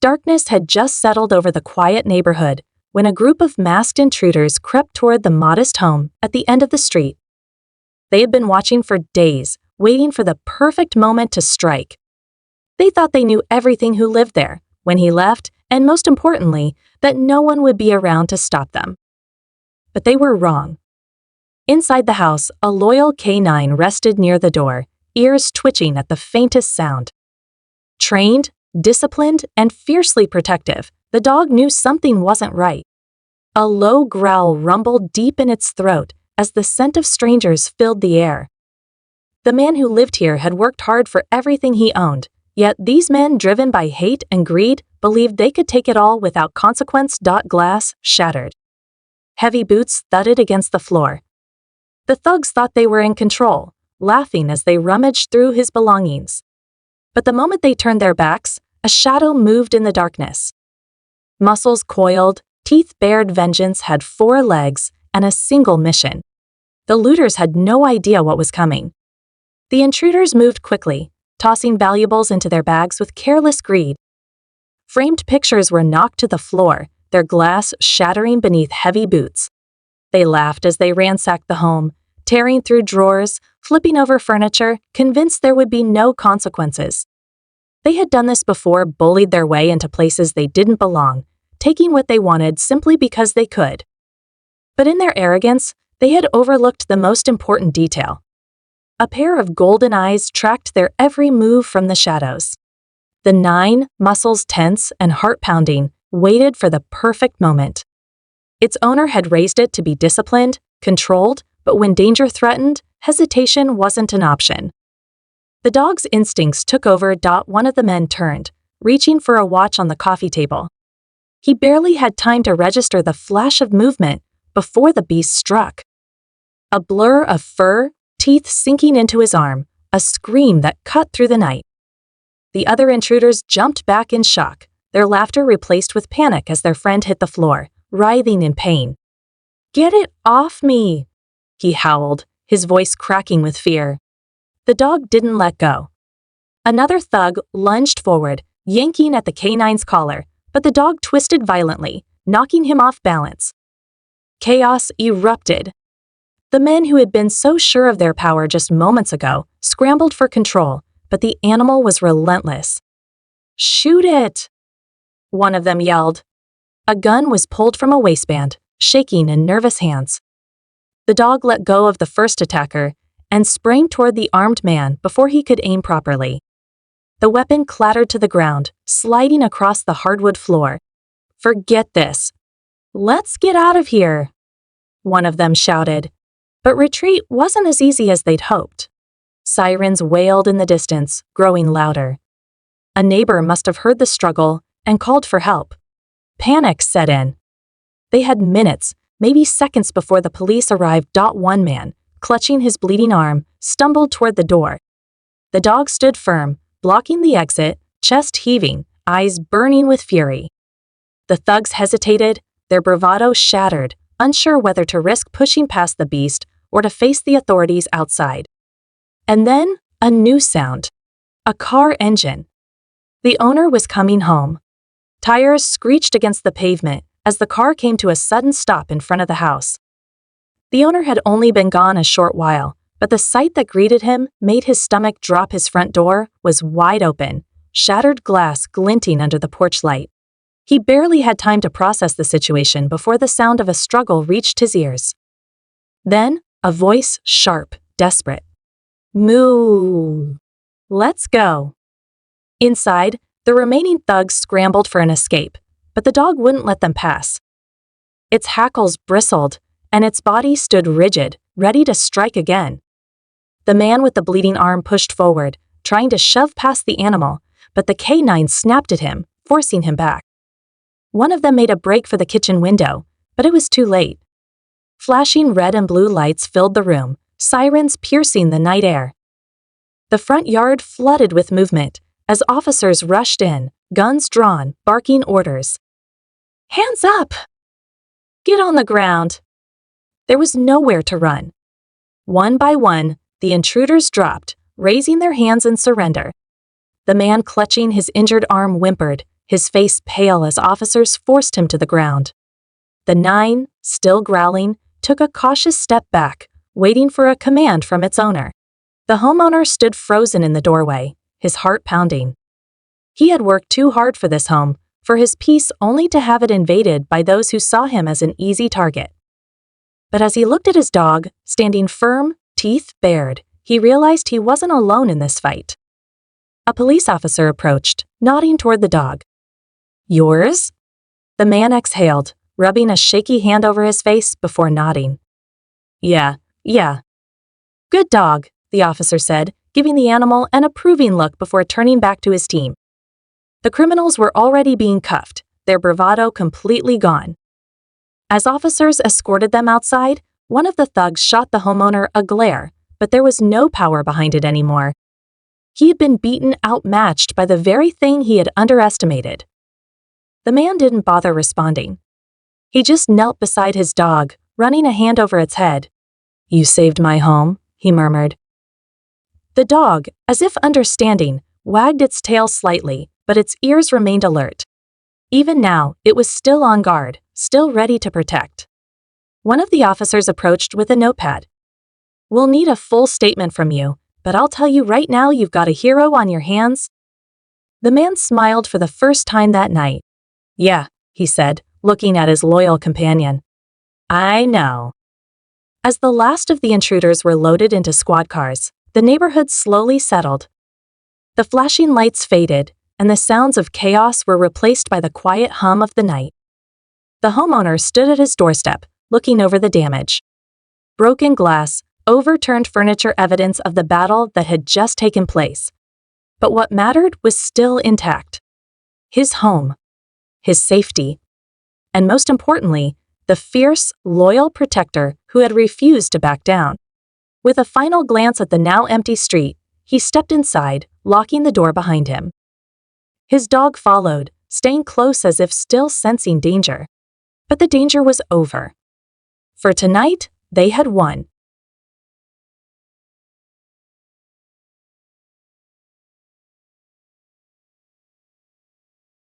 Darkness had just settled over the quiet neighborhood when a group of masked intruders crept toward the modest home at the end of the street. They had been watching for days, waiting for the perfect moment to strike. They thought they knew everything who lived there, when he left, and most importantly, that no one would be around to stop them. But they were wrong. Inside the house, a loyal canine rested near the door, ears twitching at the faintest sound. Trained, disciplined, and fiercely protective, the dog knew something wasn't right. A low growl rumbled deep in its throat as the scent of strangers filled the air. The man who lived here had worked hard for everything he owned, yet these men, driven by hate and greed, believed they could take it all without consequence. Glass shattered. Heavy boots thudded against the floor. The thugs thought they were in control, laughing as they rummaged through his belongings. But the moment they turned their backs, a shadow moved in the darkness. Muscles coiled, teeth bared, vengeance had 4 legs and a single mission. The looters had no idea what was coming. The intruders moved quickly, tossing valuables into their bags with careless greed. Framed pictures were knocked to the floor, their glass shattering beneath heavy boots. They laughed as they ransacked the home, tearing through drawers, flipping over furniture, convinced there would be no consequences. They had done this before, bullied their way into places they didn't belong, taking what they wanted simply because they could. But in their arrogance, they had overlooked the most important detail. A pair of golden eyes tracked their every move from the shadows. The 9, muscles tense and heart pounding, waited for the perfect moment. Its owner had raised it to be disciplined, controlled, but when danger threatened, hesitation wasn't an option. The dog's instincts took over. One of the men turned, reaching for a watch on the coffee table. He barely had time to register the flash of movement before the beast struck. A blur of fur, teeth sinking into his arm, a scream that cut through the night. The other intruders jumped back in shock, their laughter replaced with panic as their friend hit the floor, writhing in pain. "Get it off me!" he howled, his voice cracking with fear. The dog didn't let go. Another thug lunged forward, yanking at the canine's collar, but the dog twisted violently, knocking him off balance. Chaos erupted. The men who had been so sure of their power just moments ago scrambled for control, but the animal was relentless. "Shoot it!" one of them yelled. A gun was pulled from a waistband, shaking in nervous hands. The dog let go of the first attacker and sprang toward the armed man before he could aim properly. The weapon clattered to the ground, sliding across the hardwood floor. "Forget this. Let's get out of here," one of them shouted. But retreat wasn't as easy as they'd hoped. Sirens wailed in the distance, growing louder. A neighbor must have heard the struggle and called for help. Panic set in. They had minutes, maybe seconds before the police arrived. One man, clutching his bleeding arm, stumbled toward the door. The dog stood firm, blocking the exit, chest heaving, eyes burning with fury. The thugs hesitated, their bravado shattered, unsure whether to risk pushing past the beast or to face the authorities outside. And then, a new sound. A car engine. The owner was coming home. Tires screeched against the pavement as the car came to a sudden stop in front of the house. The owner had only been gone a short while, but the sight that greeted him made his stomach drop. His front door was wide open, shattered glass glinting under the porch light. He barely had time to process the situation before the sound of a struggle reached his ears. Then, a voice, sharp, desperate. "Moo! Let's go." Inside, the remaining thugs scrambled for an escape, but the dog wouldn't let them pass. Its hackles bristled, and its body stood rigid, ready to strike again. The man with the bleeding arm pushed forward, trying to shove past the animal, but the canine snapped at him, forcing him back. One of them made a break for the kitchen window, but it was too late. Flashing red and blue lights filled the room, sirens piercing the night air. The front yard flooded with movement as officers rushed in, guns drawn, barking orders. "Hands up! Get on the ground!" There was nowhere to run. One by one, the intruders dropped, raising their hands in surrender. The man clutching his injured arm whimpered, his face pale as officers forced him to the ground. The 9, still growling, took a cautious step back, waiting for a command from its owner. The homeowner stood frozen in the doorway, his heart pounding. He had worked too hard for this home, for his peace only to have it invaded by those who saw him as an easy target. But as he looked at his dog, standing firm, teeth bared, he realized he wasn't alone in this fight. A police officer approached, nodding toward the dog. "Yours?" The man exhaled, rubbing a shaky hand over his face before nodding. Yeah. Good dog," the officer said, giving the animal an approving look before turning back to his team. The criminals were already being cuffed, their bravado completely gone. As officers escorted them outside, one of the thugs shot the homeowner a glare, but there was no power behind it anymore. He had been beaten outmatched by the very thing he had underestimated. The man didn't bother responding. He just knelt beside his dog, running a hand over its head. "You saved my home," he murmured. The dog, as if understanding, wagged its tail slightly, but its ears remained alert. Even now, it was still on guard, still ready to protect. One of the officers approached with a notepad. "We'll need a full statement from you, but I'll tell you right now you've got a hero on your hands." The man smiled for the first time that night. "Yeah," he said, looking at his loyal companion. "I know." As the last of the intruders were loaded into squad cars, the neighborhood slowly settled. The flashing lights faded, and the sounds of chaos were replaced by the quiet hum of the night. The homeowner stood at his doorstep, looking over the damage. Broken glass, overturned furniture, evidence of the battle that had just taken place. But what mattered was still intact. His home. His safety. And most importantly, the fierce, loyal protector who had refused to back down. With a final glance at the now empty street, he stepped inside, locking the door behind him. His dog followed, staying close as if still sensing danger. But the danger was over. For tonight, they had won.